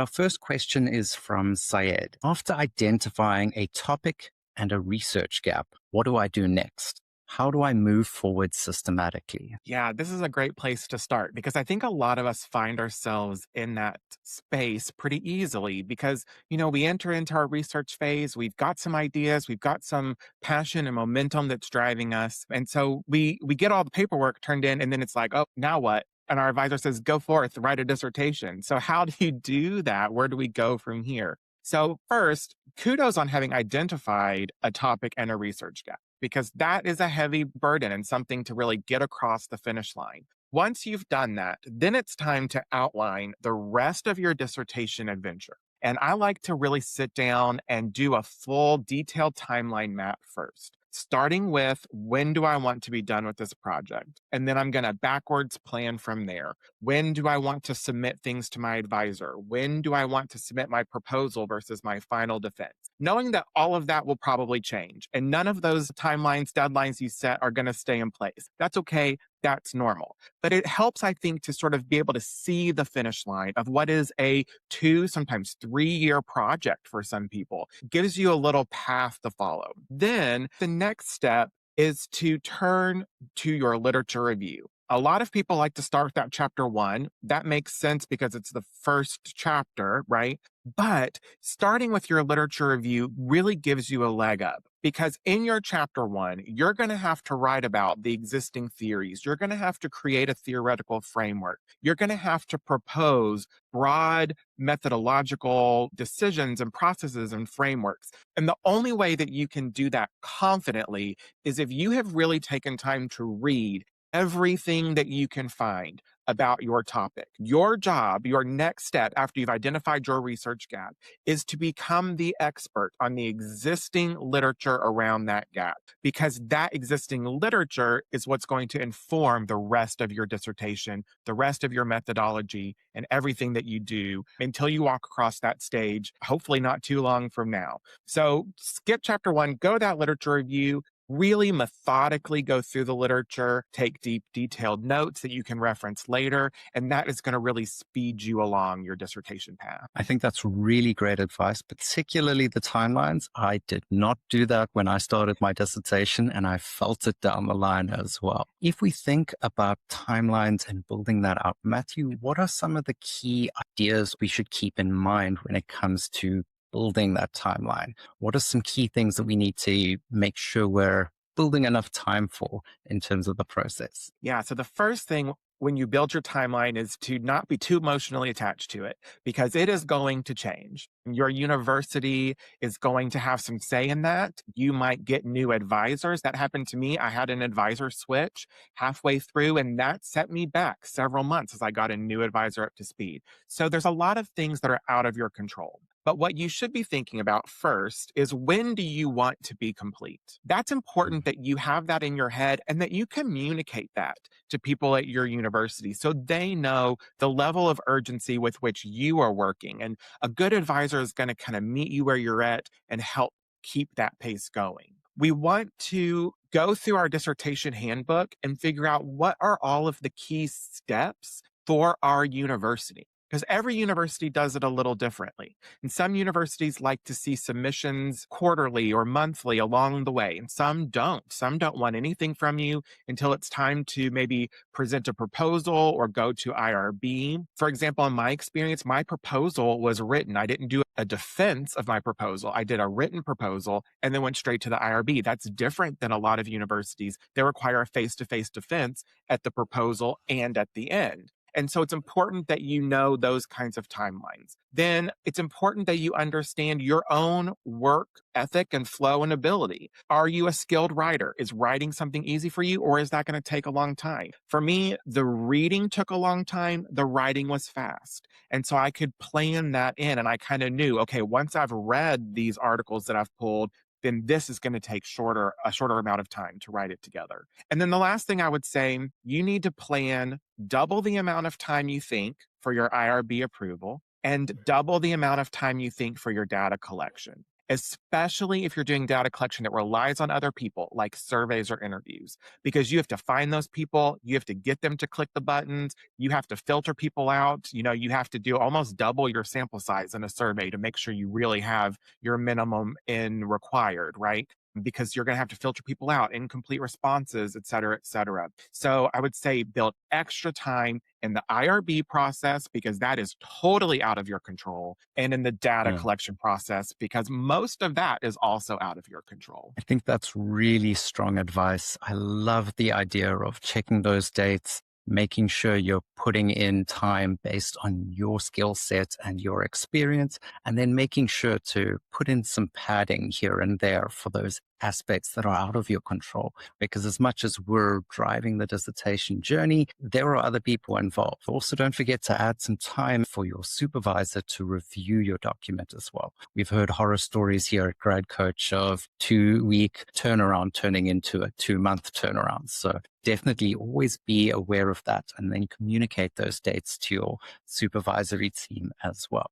Our first question is from Syed. After identifying a topic and a research gap, what do I do next? How do I move forward systematically? Yeah, this is a great place to start because I think a lot of us find ourselves in that space pretty easily because, we enter into our research phase, we've got some ideas, we've got some passion and momentum that's driving us. And so we get all the paperwork turned in and then it's like, "Oh, now what?" And our advisor says, "Go forth, write a dissertation." So how do you do that? Where do we go from here? So first, kudos on having identified a topic and a research gap because that is a heavy burden and something to really get across the finish line. Once you've done that, then it's time to outline the rest of your dissertation adventure. And I like to really sit down and do a full detailed timeline map first, starting with when do I want to be done with this project? And then I'm going to backwards plan from there. When do I want to submit things to my advisor? When do I want to submit my proposal versus my final defense? Knowing that all of that will probably change and none of those timelines, deadlines you set are going to stay in place. That's okay. That's normal. But it helps, I think, to sort of be able to see the finish line of what is a 2, sometimes 3-year project for some people. Gives you a little path to follow. Then the next step is to turn to your literature review. A lot of people like to start with that chapter 1. That makes sense because it's the first chapter, right? But starting with your literature review really gives you a leg up because in your chapter 1, you're going to have to write about the existing theories. You're going to have to create a theoretical framework. You're going to have to propose broad methodological decisions and processes and frameworks. And the only way that you can do that confidently is if you have really taken time to read everything that you can find about your topic. Your job, your next step after you've identified your research gap is to become the expert on the existing literature around that gap because that existing literature is what's going to inform the rest of your dissertation, the rest of your methodology, and everything that you do until you walk across that stage, hopefully not too long from now. So skip chapter 1, go to that literature review, really methodically go through the literature, take deep, detailed notes that you can reference later, and that is going to really speed you along your dissertation path. I think that's really great advice, particularly the timelines. I did not do that when I started my dissertation, and I felt it down the line as well. If we think about timelines and building that out, Matthew, what are some of the key ideas we should keep in mind when it comes to building that timeline? What are some key things that we need to make sure we're building enough time for in terms of the process? Yeah. So the first thing when you build your timeline is to not be too emotionally attached to it because it is going to change. Your university is going to have some say in that. You might get new advisors. That happened to me. I had an advisor switch halfway through, and that set me back several months as I got a new advisor up to speed. So there's a lot of things that are out of your control. But what you should be thinking about first is when do you want to be complete? That's important that you have that in your head and that you communicate that to people at your university so they know the level of urgency with which you are working. And a good advisor is going to kind of meet you where you're at and help keep that pace going. We want to go through our dissertation handbook and figure out what are all of the key steps for our university. Because every university does it a little differently. And some universities like to see submissions quarterly or monthly along the way, and some don't. Some don't want anything from you until it's time to maybe present a proposal or go to IRB. For example, in my experience, my proposal was written. I didn't do a defense of my proposal. I did a written proposal and then went straight to the IRB. That's different than a lot of universities. They require a face-to-face defense at the proposal and at the end. And so it's important that you know those kinds of timelines. Then it's important that you understand your own work ethic and flow and ability. Are you a skilled writer? Is writing something easy for you, or is that going to take a long time? For me, the reading took a long time. The writing was fast. And so I could plan that in and I kind of knew, okay, once I've read these articles that I've pulled, then this is going to take a shorter amount of time to write it together. And then the last thing I would say, you need to plan double the amount of time you think for your IRB approval and double the amount of time you think for your data collection. especially if you're doing data collection that relies on other people, like surveys or interviews, because you have to find those people, you have to get them to click the buttons, you have to filter people out. You have to do almost double your sample size in a survey to make sure you really have your minimum in required, right? Because you're going to have to filter people out, incomplete responses, et cetera, et cetera. So I would say build extra time in the IRB process because that is totally out of your control, and in the data Yeah. collection process because most of that is also out of your control. I think that's really strong advice. I love the idea of checking those dates, making sure you're putting in time based on your skill set and your experience, and then making sure to put in some padding here and there for those aspects that are out of your control. Because as much as we're driving the dissertation journey, there are other people involved. Also, don't forget to add some time for your supervisor to review your document as well. We've heard horror stories here at Grad Coach of 2-week turnaround turning into a 2-month turnaround. So definitely always be aware of that and then communicate those dates to your supervisory team as well.